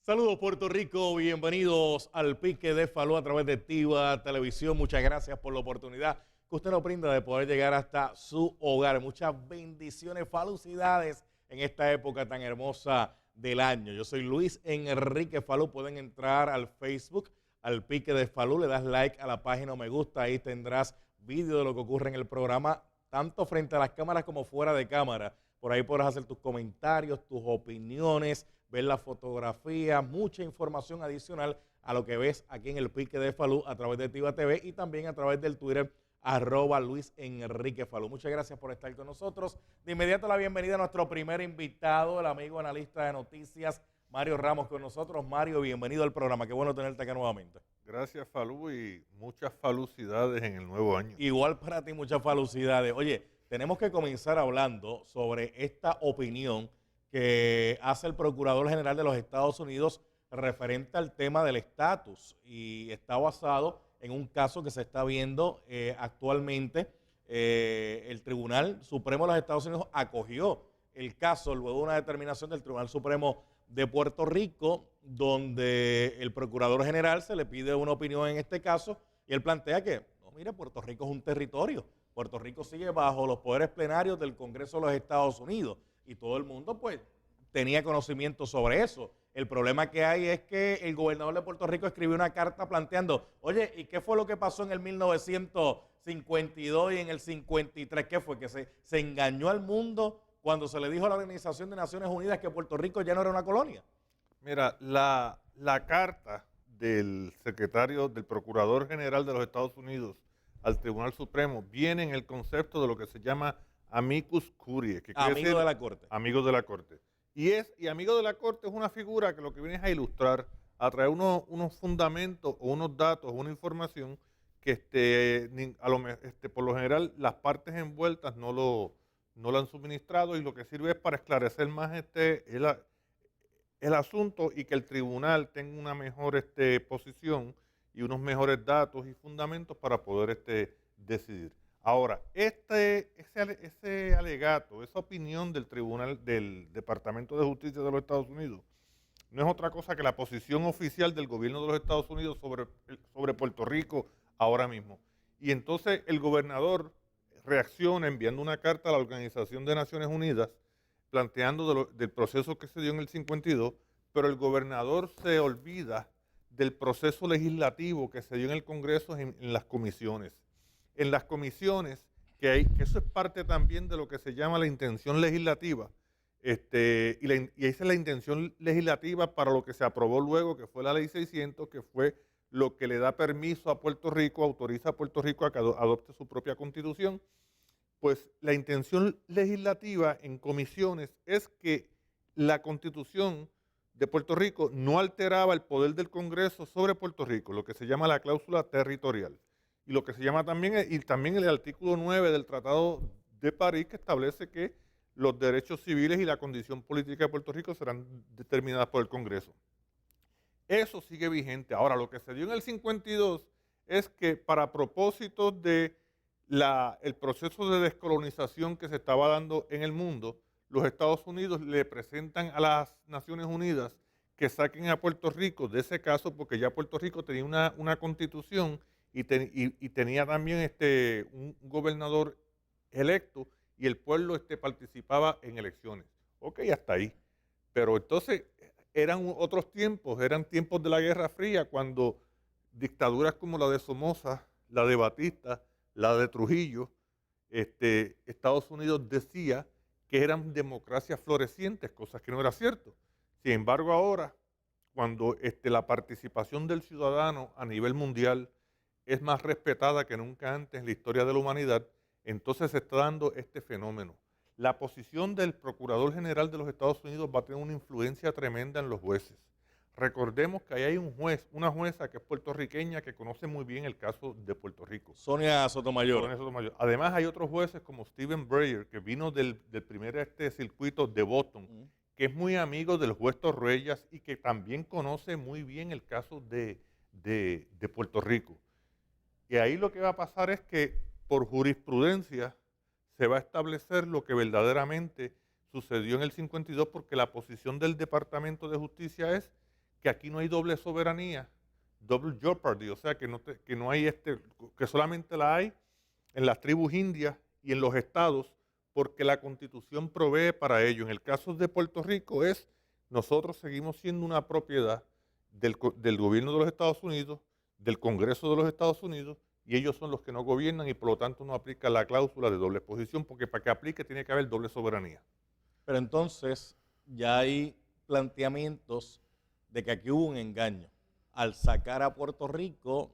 Saludos Puerto Rico, bienvenidos al Pique de Falú a través de Tiva Televisión. Muchas gracias por la oportunidad que usted nos brinda de poder llegar hasta su hogar. Muchas bendiciones, felicidades en esta época tan hermosa del año. Yo soy Luis Enrique Falú. Pueden entrar al Facebook, al Pique de Falú, le das like a la página o me gusta. Ahí tendrás vídeo de lo que ocurre en el programa, tanto frente a las cámaras como fuera de cámara. Por ahí podrás hacer tus comentarios, tus opiniones, ver la fotografía, mucha información adicional a lo que ves aquí en el Pique de Falú a través de Tiva TV y también a través del Twitter @Luis Enrique Falú. Muchas gracias por estar con nosotros. De inmediato la bienvenida a nuestro primer invitado, el amigo analista de noticias, Mario Ramos, con nosotros. Mario, bienvenido al programa. Qué bueno tenerte acá nuevamente. Gracias, Falú, y muchas felicidades en el nuevo año. Igual para ti, muchas felicidades. Oye, tenemos que comenzar hablando sobre esta opinión que hace el Procurador General de los Estados Unidos referente al tema del estatus, y está basado en un caso que se está viendo actualmente. El Tribunal Supremo de los Estados Unidos acogió el caso luego de una determinación del Tribunal Supremo de Puerto Rico, donde el Procurador General se le pide una opinión en este caso y él plantea que, no, mire, Puerto Rico es un territorio. Puerto Rico sigue bajo los poderes plenarios del Congreso de los Estados Unidos y todo el mundo pues tenía conocimiento sobre eso. El problema que hay es que el gobernador de Puerto Rico escribió una carta planteando, oye, ¿y qué fue lo que pasó en el 1952 y en el 53? ¿Qué fue? Que se engañó al mundo cuando se le dijo a la Organización de Naciones Unidas que Puerto Rico ya no era una colonia. Mira, la carta del del Procurador General de los Estados Unidos al Tribunal Supremo viene en el concepto de lo que se llama amicus curiae, que quiere Amigo decir de la Corte. amigo de la Corte. Y amigo de la Corte es una figura que lo que viene es a ilustrar, a traer unos fundamentos o unos datos, una información que por lo general las partes envueltas no lo han suministrado, y lo que sirve es para esclarecer más el asunto y que el tribunal tenga una mejor posición y unos mejores datos y fundamentos para poder decidir. Ahora, ese alegato, esa opinión del tribunal del Departamento de Justicia de los Estados Unidos, no es otra cosa que la posición oficial del gobierno de los Estados Unidos sobre Puerto Rico ahora mismo. Y entonces el gobernador reacciona enviando una carta a la Organización de Naciones Unidas planteando del proceso que se dio en el 52, pero el gobernador se olvida del proceso legislativo que se dio en el Congreso en las comisiones. En las comisiones, que eso es parte también de lo que se llama la intención legislativa, y esa es la intención legislativa para lo que se aprobó luego, que fue la Ley 600, que fue lo que le da permiso a Puerto Rico, autoriza a Puerto Rico a que adopte su propia constitución. Pues la intención legislativa en comisiones es que la Constitución de Puerto Rico no alteraba el poder del Congreso sobre Puerto Rico, lo que se llama la cláusula territorial, y lo que se llama también el artículo 9 del Tratado de París, que establece que los derechos civiles y la condición política de Puerto Rico serán determinadas por el Congreso. Eso sigue vigente. Ahora, lo que se dio en el 52 es que para propósitos de el proceso de descolonización que se estaba dando en el mundo, los Estados Unidos le presentan a las Naciones Unidas que saquen a Puerto Rico de ese caso, porque ya Puerto Rico tenía una constitución y tenía también un gobernador electo, y el pueblo participaba en elecciones. Ok, hasta ahí. Pero entonces eran otros tiempos, eran tiempos de la Guerra Fría, cuando dictaduras como la de Somoza, la de Batista, la de Trujillo, Estados Unidos decía que eran democracias florecientes, cosas que no era cierto. Sin embargo, ahora, cuando la participación del ciudadano a nivel mundial es más respetada que nunca antes en la historia de la humanidad, entonces se está dando este fenómeno. La posición del Procurador General de los Estados Unidos va a tener una influencia tremenda en los jueces. Recordemos que ahí hay un juez, una jueza que es puertorriqueña, que conoce muy bien el caso de Puerto Rico. Sonia Sotomayor. Sonia Sotomayor. Además, hay otros jueces como Stephen Breyer, que vino del primer circuito de Boston, que es muy amigo del juez Torrellas y que también conoce muy bien el caso de Puerto Rico. Y ahí lo que va a pasar es que por jurisprudencia se va a establecer lo que verdaderamente sucedió en el 52, porque la posición del Departamento de Justicia es que aquí no hay doble soberanía, double jeopardy, o sea, que no hay que solamente la hay en las tribus indias y en los estados, porque la Constitución provee para ello. En el caso de Puerto Rico nosotros seguimos siendo una propiedad del gobierno de los Estados Unidos, del Congreso de los Estados Unidos, y ellos son los que no gobiernan y por lo tanto no aplica la cláusula de doble posición, porque para que aplique tiene que haber doble soberanía. Pero entonces ya hay planteamientos de que aquí hubo un engaño al sacar a Puerto Rico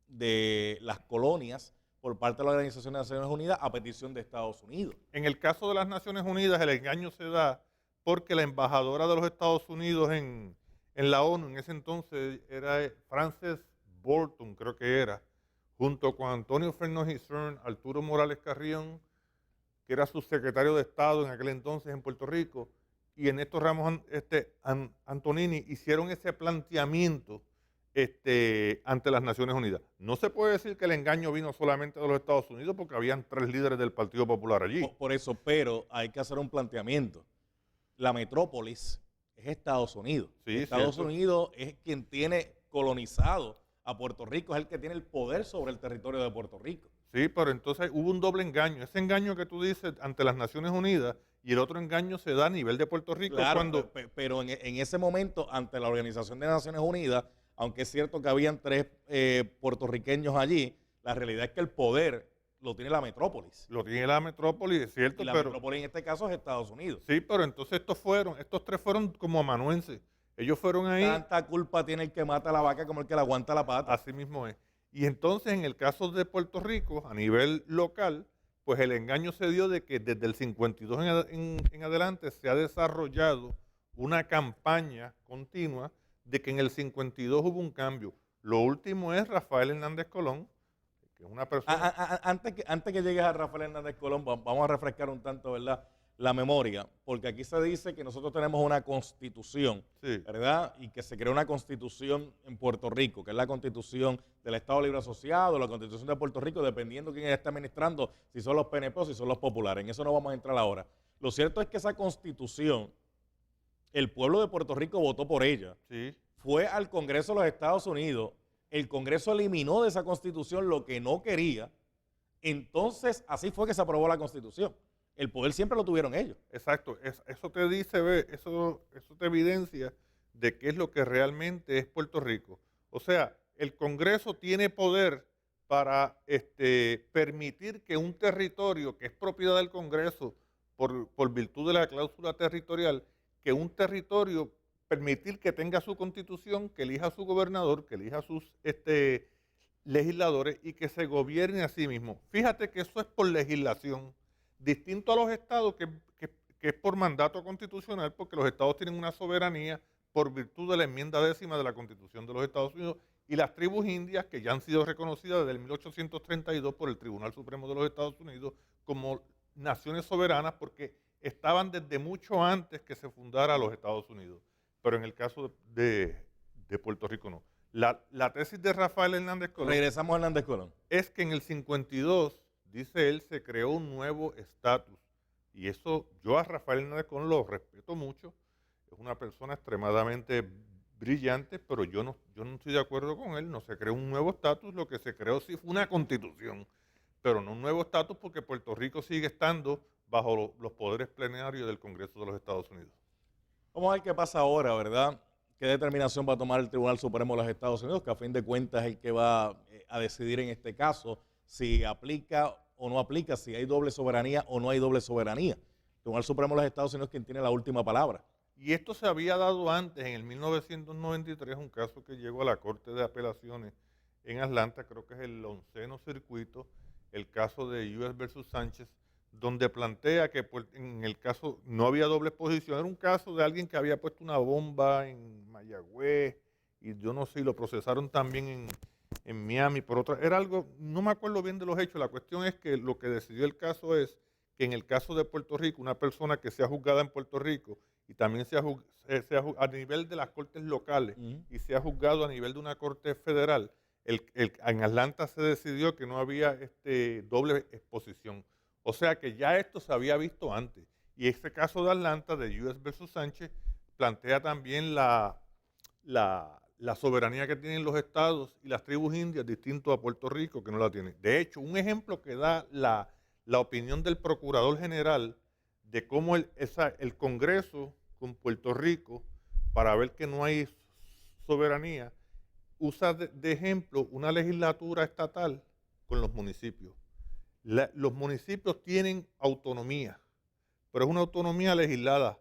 de las colonias por parte de la Organización de Naciones Unidas a petición de Estados Unidos. En el caso de las Naciones Unidas, el engaño se da porque la embajadora de los Estados Unidos en la ONU, en ese entonces era Frances Bolton, creo que era, junto con Antonio Fernández Cern, Arturo Morales Carrión, que era subsecretario de Estado en aquel entonces en Puerto Rico, y Ernesto Ramos Antonini hicieron ese planteamiento ante las Naciones Unidas. No se puede decir que el engaño vino solamente de los Estados Unidos porque habían 3 líderes del Partido Popular allí. Por eso, pero hay que hacer un planteamiento. La metrópolis es Estados Unidos. Sí, Estados cierto. Unidos es quien tiene colonizado a Puerto Rico, es el que tiene el poder sobre el territorio de Puerto Rico. Sí, pero entonces hubo un doble engaño. Ese engaño que tú dices ante las Naciones Unidas y el otro engaño se da a nivel de Puerto Rico. Claro, cuando... pero en ese momento, ante la Organización de Naciones Unidas, aunque es cierto que habían 3 puertorriqueños allí, la realidad es que el poder lo tiene la metrópolis. Lo tiene la metrópolis, es cierto, Y la pero... metrópolis en este caso es Estados Unidos. Sí, pero entonces estos 3 fueron como amanuenses. Ellos fueron ahí... Tanta culpa tiene el que mata a la vaca como el que la aguanta la pata. Así mismo es. Y entonces en el caso de Puerto Rico, a nivel local, pues el engaño se dio de que desde el 52 en adelante se ha desarrollado una campaña continua de que en el 52 hubo un cambio. Lo último es Rafael Hernández Colón, que es una persona... Antes que llegues a Rafael Hernández Colón, vamos a refrescar un tanto, ¿verdad?, la memoria, porque aquí se dice que nosotros tenemos una constitución, Sí. ¿verdad? Y que se creó una constitución en Puerto Rico, que es la constitución del Estado Libre Asociado, la constitución de Puerto Rico, dependiendo quién está administrando, si son los PNP o si son los populares. En eso no vamos a entrar ahora. Lo cierto es que esa constitución, el pueblo de Puerto Rico votó por ella. Sí. Fue al Congreso de los Estados Unidos, el Congreso eliminó de esa constitución lo que no quería, entonces así fue que se aprobó la constitución. El poder siempre lo tuvieron ellos. Exacto, eso te dice, eso te evidencia de qué es lo que realmente es Puerto Rico. O sea, el Congreso tiene poder para permitir que un territorio que es propiedad del Congreso por virtud de la cláusula territorial, que un territorio permitir que tenga su constitución, que elija a su gobernador, que elija a sus legisladores y que se gobierne a sí mismo. Fíjate que eso es por legislación. Distinto a los estados, que es por mandato constitucional, porque los estados tienen una soberanía por virtud de la enmienda 10ª de la Constitución de los Estados Unidos, y las tribus indias, que ya han sido reconocidas desde el 1832 por el Tribunal Supremo de los Estados Unidos como naciones soberanas, porque estaban desde mucho antes que se fundara los Estados Unidos. Pero en el caso de Puerto Rico no. La tesis de Rafael Hernández Colón... Regresamos a Hernández Colón. Es que en el 52... dice él, se creó un nuevo estatus. Y eso, yo a Rafael Hernández Colón lo respeto mucho. Es una persona extremadamente brillante, pero yo no estoy de acuerdo con él. No se creó un nuevo estatus, lo que se creó sí fue una constitución, pero no un nuevo estatus porque Puerto Rico sigue estando bajo los poderes plenarios del Congreso de los Estados Unidos. Vamos a ver qué pasa ahora, ¿verdad? ¿Qué determinación va a tomar el Tribunal Supremo de los Estados Unidos? Que a fin de cuentas es el que va a decidir en este caso si aplica o no aplica, si hay doble soberanía o no hay doble soberanía. El Tribunal Supremo de los Estados Unidos es quien tiene la última palabra. Y esto se había dado antes, en el 1993, un caso que llegó a la Corte de Apelaciones en Atlanta, creo que es el 11º circuito, el caso de U.S. versus Sánchez, donde plantea que en el caso no había doble exposición, era un caso de alguien que había puesto una bomba en Mayagüez, y yo no sé, y lo procesaron también en Miami por otra, era algo, no me acuerdo bien de los hechos, la cuestión es que lo que decidió el caso es que en el caso de Puerto Rico, una persona que sea juzgada en Puerto Rico y también sea a nivel de las cortes locales y sea juzgado a nivel de una corte federal, en Atlanta se decidió que no había doble exposición. O sea que ya esto se había visto antes. Y este caso de Atlanta, de U.S. versus Sánchez, plantea también la la soberanía que tienen los estados y las tribus indias distinto a Puerto Rico, que no la tienen. De hecho, un ejemplo que da la opinión del Procurador General de cómo el Congreso con Puerto Rico, para ver que no hay soberanía, usa de ejemplo una legislatura estatal con los municipios. Los municipios tienen autonomía, pero es una autonomía legislada,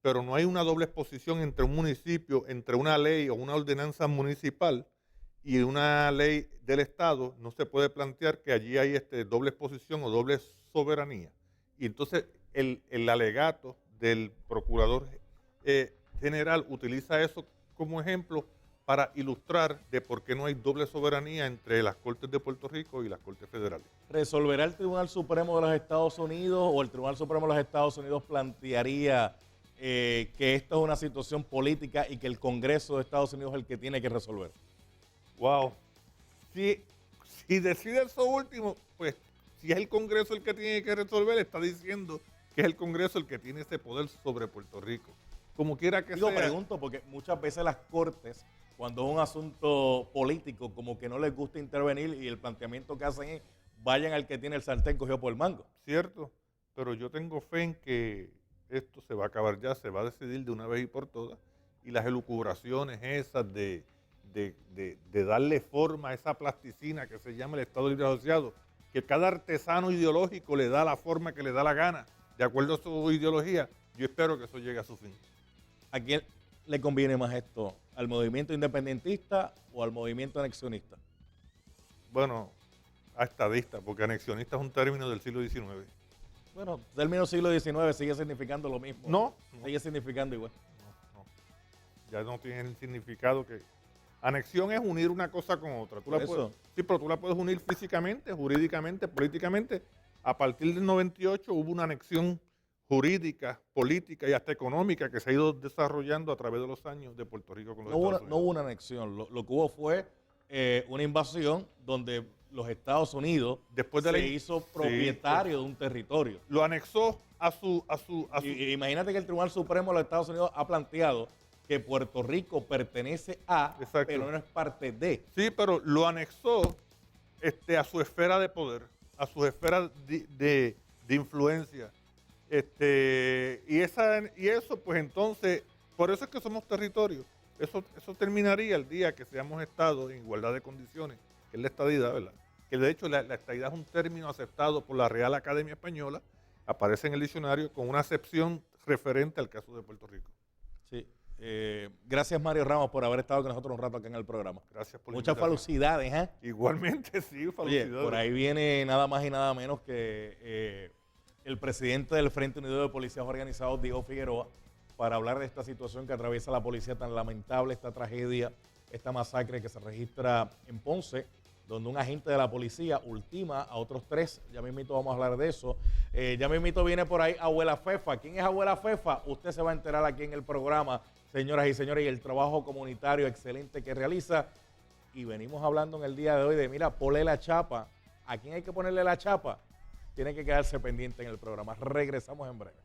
pero no hay una doble exposición entre un municipio, entre una ley o una ordenanza municipal y una ley del Estado. No se puede plantear que allí hay doble exposición o doble soberanía. Y entonces el alegato del Procurador General utiliza eso como ejemplo para ilustrar de por qué no hay doble soberanía entre las Cortes de Puerto Rico y las Cortes Federales. ¿Resolverá el Tribunal Supremo de los Estados Unidos o el Tribunal Supremo de los Estados Unidos plantearía que esto es una situación política y que el Congreso de Estados Unidos es el que tiene que resolver? Wow. Si decide eso último, pues si es el Congreso el que tiene que resolver, está diciendo que es el Congreso el que tiene ese poder sobre Puerto Rico. Como quiera que sea. Yo pregunto porque muchas veces las Cortes, cuando es un asunto político, como que no les gusta intervenir y el planteamiento que hacen es vayan al que tiene el sartén cogido por el mango. Cierto, pero yo tengo fe en que esto se va a acabar ya, se va a decidir de una vez y por todas, y las elucubraciones esas de darle forma a esa plasticina que se llama el Estado Libre Asociado, que cada artesano ideológico le da la forma que le da la gana, de acuerdo a su ideología, yo espero que eso llegue a su fin. ¿A quién le conviene más esto? ¿Al movimiento independentista o al movimiento anexionista? Bueno, a estadista, porque anexionista es un término del siglo XIX. Bueno, término siglo XIX sigue significando lo mismo. No. Sigue significando igual. No. Ya no tiene el significado que... Anexión es unir una cosa con otra. Sí, pero tú la puedes unir físicamente, jurídicamente, políticamente. A partir del 98 hubo una anexión jurídica, política y hasta económica que se ha ido desarrollando a través de los años de Puerto Rico con los Estados Unidos. No hubo una anexión. Lo que hubo fue una invasión donde los Estados Unidos hizo propietario de un territorio. Lo anexó a su... Imagínate que el Tribunal Supremo de los Estados Unidos ha planteado que Puerto Rico pertenece a, exacto, pero no es parte de. Sí, pero lo anexó a su esfera de poder, a su esfera de influencia. Y eso, pues entonces, por eso es que somos territorios. Eso terminaría el día que seamos Estado en igualdad de condiciones, que es la estadidad, ¿verdad? Que de hecho la estadidad es un término aceptado por la Real Academia Española, aparece en el diccionario con una acepción referente al caso de Puerto Rico. Sí. Gracias, Mario Ramos, por haber estado con nosotros un rato acá en el programa. Gracias por muchas felicidades, ¿eh? Igualmente, sí, felicidades. Oye, por ahí viene nada más y nada menos que el presidente del Frente Unido de Policías Organizados, Diego Figueroa, para hablar de esta situación que atraviesa la policía tan lamentable, esta tragedia, esta masacre que se registra en Ponce, donde un agente de la policía ultima a otros 3. Ya mismito vamos a hablar de eso. Ya mismito viene por ahí Abuela Fefa. ¿Quién es Abuela Fefa? Usted se va a enterar aquí en el programa, señoras y señores, y el trabajo comunitario excelente que realiza. Y venimos hablando en el día de hoy de, mira, ponle la chapa. ¿A quién hay que ponerle la chapa? Tiene que quedarse pendiente en el programa. Regresamos en breve.